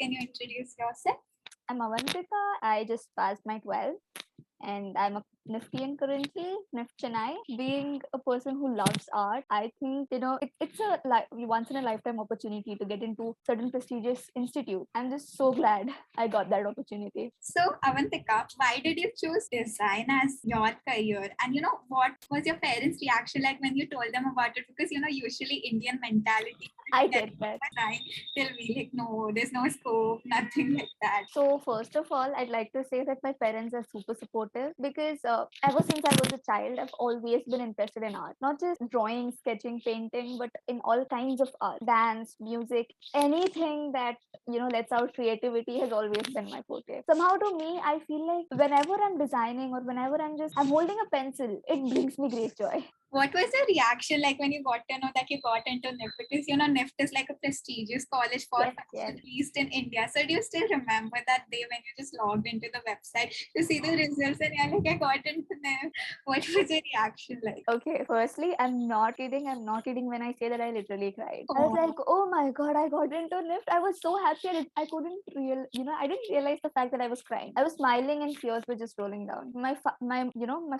can you introduce yourself? I'm Avantika. I just passed my 12th and I'm a NIFTian currently, NIFT Chennai. Being a person who loves art, I think, it's a once in a lifetime opportunity to get into certain prestigious institute. I'm just so glad I got that opportunity. So, Avantika, why did you choose design as your career? And what was your parents' reaction like when you told them about it? Because usually Indian mentality, I that get that. design, they'll be like, no, there's no scope, nothing like that. So, first of all, I'd like to say that my parents are super supportive because ever since I was a child, I've always been interested in art. Not just drawing, sketching, painting, but in all kinds of art, dance, music, anything that, lets out creativity has always been my forte. Somehow to me, I feel like whenever I'm designing or whenever I'm holding a pencil, it brings me great joy. What was your reaction like when you got to know that you got into NIFT? Because NIFT is like a prestigious college for Yes, fashion, at least in India. So do you still remember that day when you just logged into the website to see the results and you're like, I got into NIFT? What was your reaction like? Okay, firstly, I'm not kidding. I'm not kidding when I say that I literally cried. I was Oh. like, oh my god, I got into NIFT. I was so happy. I couldn't I didn't realize the fact that I was crying. I was smiling and tears were just rolling down. My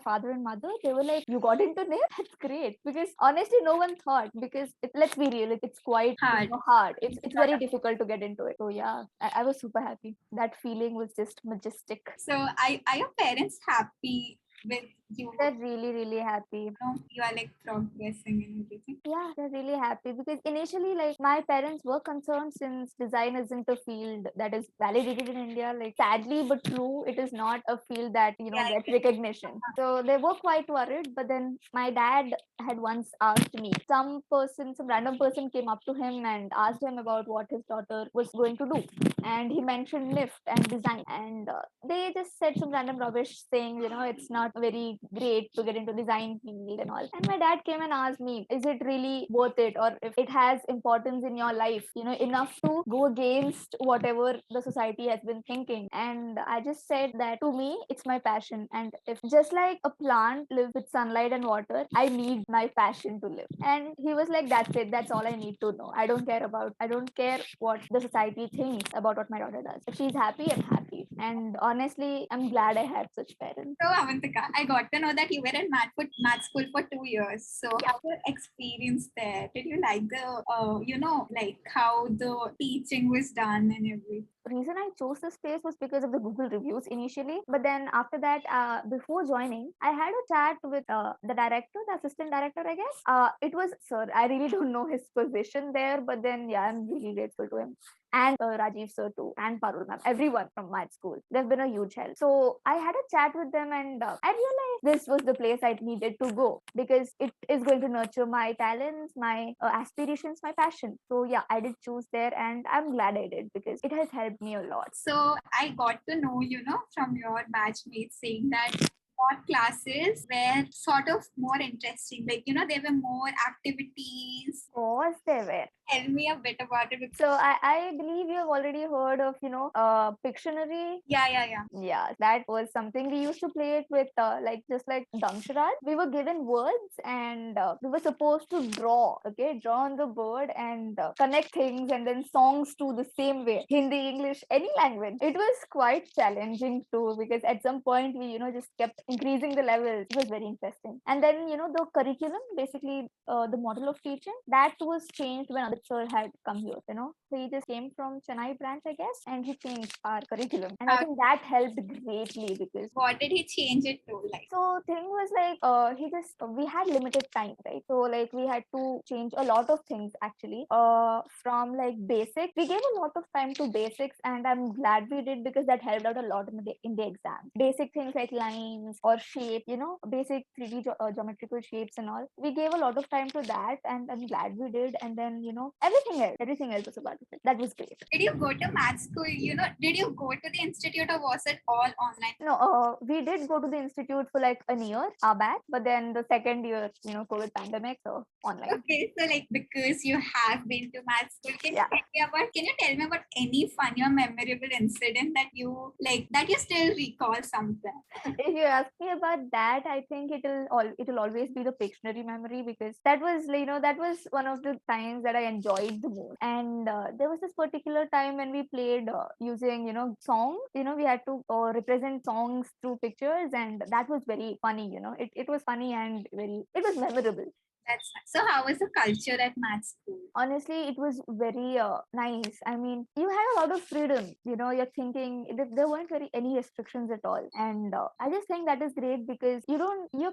father and mother, they were like, you got into NIFT? That's great. Because honestly, no one thought. Because let's be real, it's quite Hard. hard. It's very difficult to get into it. So yeah, I was super happy. That feeling was just majestic. So are your parents happy with you? They're really, really happy. You are like progressing and everything. Yeah, they're really happy because initially, like, my parents were concerned since design isn't a field that is validated in India. Like, sadly but true, it is not a field that Yeah. gets recognition. So they were quite worried. But then my dad had once asked me, some random person came up to him and asked him about what his daughter was going to do, and he mentioned NIFT and design, and they just said some random rubbish saying, it's not very great to get into design field and all. And my dad came and asked me, is it really worth it, or if it has importance in your life, enough to go against whatever the society has been thinking. And I just said that to me, it's my passion, and if just like a plant lives with sunlight and water, I need my passion to live. And he was like, that's it, that's all I need to know. I don't care what the society thinks about what my daughter does. If she's happy, I'm happy. And honestly, I'm glad I had such parents. So, Avantika, I got to know that you were in math school for 2 years. So, how was your experience there? Did you like the, like how the teaching was done and everything? Reason I chose this place was because of the Google reviews initially. But then after that, before joining, I had a chat with the director, the assistant director, I guess. It was sir. I really don't know his position there, but then yeah, I'm really grateful to him. And Rajiv sir too, and Parul ma'am, everyone from my school. They've been a huge help. So I had a chat with them, and I realized this was the place I needed to go because it is going to nurture my talents, my aspirations, my passion. So yeah, I did choose there, and I'm glad I did because it has helped me a lot. So I got to know, from your batchmates saying that what classes were sort of more interesting. Like, there were more activities. Of course, they were. Tell me a bit about it. So I believe you've already heard of, Pictionary. Yeah. Yeah, that was something we used to play it with, just like Damsharad. We were given words and we were supposed to draw on the board and connect things and then songs to the same way. Hindi, English, any language. It was quite challenging too because at some point we, just kept increasing the levels. It was very interesting. And then, the curriculum, basically the model of teaching, that was changed when Adit sir had come here, So he just came from Chennai branch, I guess, and he changed our curriculum. And I think that helped greatly because what did he change it to? Like, so thing was like we had limited time, right? So like we had to change a lot of things actually. From like basic, we gave a lot of time to basics, and I'm glad we did because that helped out a lot in the exam. Basic things like lines or shape, basic 3D geometrical shapes and all. We gave a lot of time to that, and I'm glad we did. And then everything else was about it. That was great. did you go to math school? Did you go to the institute or was it all online? No, we did go to the institute for like a year back, but then the second year, COVID pandemic, so online. Okay, so like because you have been to math school, Yeah. Can you tell me about any funny or memorable incident that you still recall something? If you ask me about that, I think it'll always be the Pictionary memory because that was that was one of the times that I enjoyed the most. And there was this particular time when we played using, songs. We had to represent songs through pictures, and that was very funny. It was funny and it was memorable. That's nice. So how was the culture at math school? Honestly, it was very nice. I mean, you had a lot of freedom. You're thinking there weren't any restrictions at all, and I just think that is great because you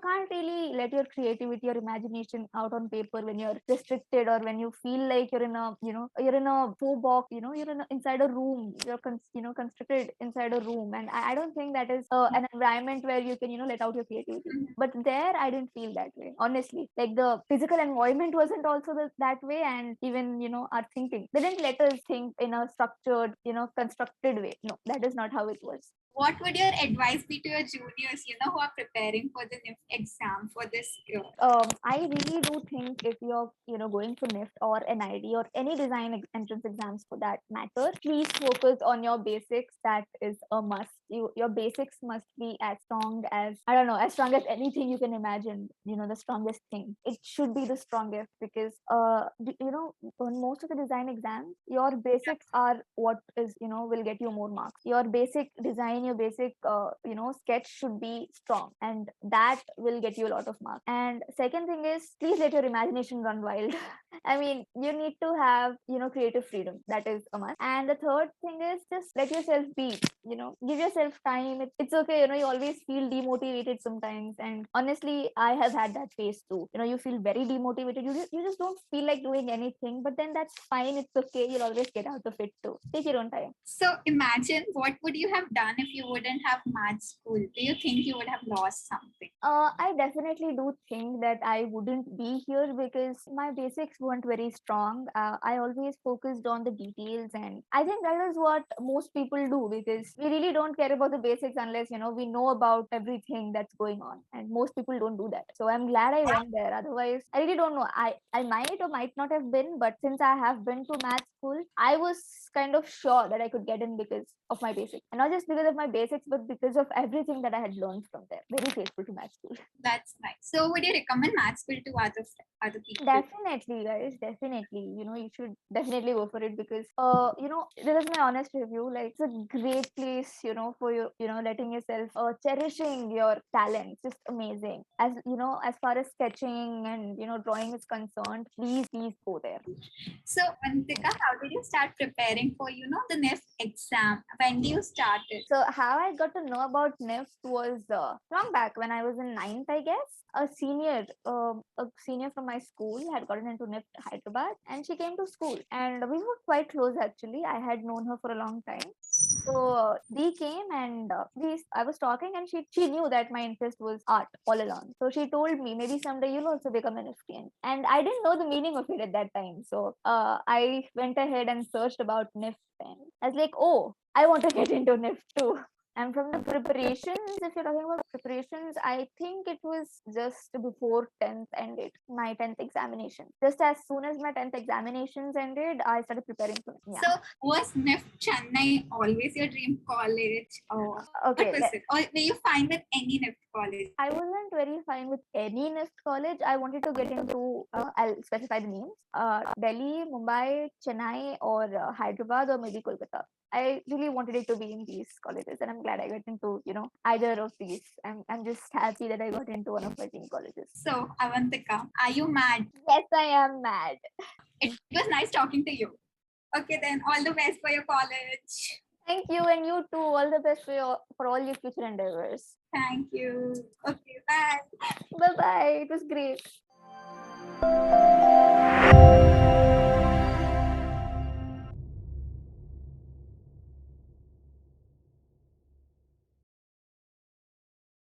can't really let your creativity or imagination out on paper when you're restricted, or when you feel like you're in a you're in a faux box. You're inside a room. You're constricted inside a room, and I don't think that is an environment where you can let out your creativity. But there, I didn't feel that way. Honestly, like the physical environment wasn't also that way, and even our thinking, they didn't let us think in a structured, constructed way. No, that is not how it was. What would your advice be to your juniors, who are preparing for the NIFT exam for this year? I really do think if you're going for NIFT or NID or any design entrance exams for that matter, please focus on your basics. That is a must. Your basics must be as strong as, I don't know, as strong as anything you can imagine. The strongest thing. It should be the strongest, because on most of the design exams, your basics are what is will get you more marks. Your basic design, your basic sketch should be strong, and that will get you a lot of marks. And second thing is, please let your imagination run wild. I mean, you need to have creative freedom. That is a must. And the third thing is, just let yourself be. Give yourself time. It's okay. You always feel demotivated sometimes, and honestly, I have had that phase too. You feel very demotivated. You just don't feel like doing anything, but then that's fine. It's okay. You'll always get out of it too. Take your own time. So imagine, what would you have done if you wouldn't have math school? Do you think you would have lost something? I definitely do think that I wouldn't be here because my basics weren't very strong. I always focused on the details, and I think that is what most people do, because we really don't care about the basics unless we know about everything that's going on, and most people don't do that. So I'm glad I went there. Otherwise, I really don't know. I might or might not have been, but since I have been to math school, I was kind of sure that I could get in because of my basics, and not just because of my basics, but because of everything that I had learned from there. Very faithful to math school. That's nice. So would you recommend math school to other people? Definitely, guys. Definitely. You should definitely go for it because, this is my honest review. Like, it's a great place, for you, letting yourself, cherishing your talents. Just amazing. As far as sketching and, drawing is concerned, please go there. So Avantika, how did you start preparing for, the NIFT exam? When do you start it? So how I got to know about NIFT was long back when I was in ninth, I guess. A senior from my school had gotten into NIFT Hyderabad, and she came to school, and we were quite close actually. I had known her for a long time. So Dee came, and I was talking, and she knew that my interest was art all along. So she told me, maybe someday you'll also become an NIFTian. And I didn't know the meaning of it at that time. So I went ahead and searched about NIFT, and I was like, oh, I want to get into NIFT too. And from the preparations, if you're talking about preparations, I think it was just before 10th ended, my 10th examination. Just as soon as my 10th examinations ended, I started preparing for it. Yeah. So was NIFT Chennai always your dream college? Or Okay, what was it? Or were you fine with any NIFT college? I wasn't very fine with any NIFT college. I wanted to get into, I'll specify the names, Delhi, Mumbai, Chennai, or Hyderabad, or maybe Kolkata. I really wanted it to be in these colleges, and I'm glad I got into, either of these. I'm just happy that I got into one of my dream colleges. So Avantika, are you mad? Yes, I am mad. It was nice talking to you. Okay, then all the best for your college. Thank you, and you too. All the best for all your future endeavors. Thank you. Okay, bye. Bye bye. It was great.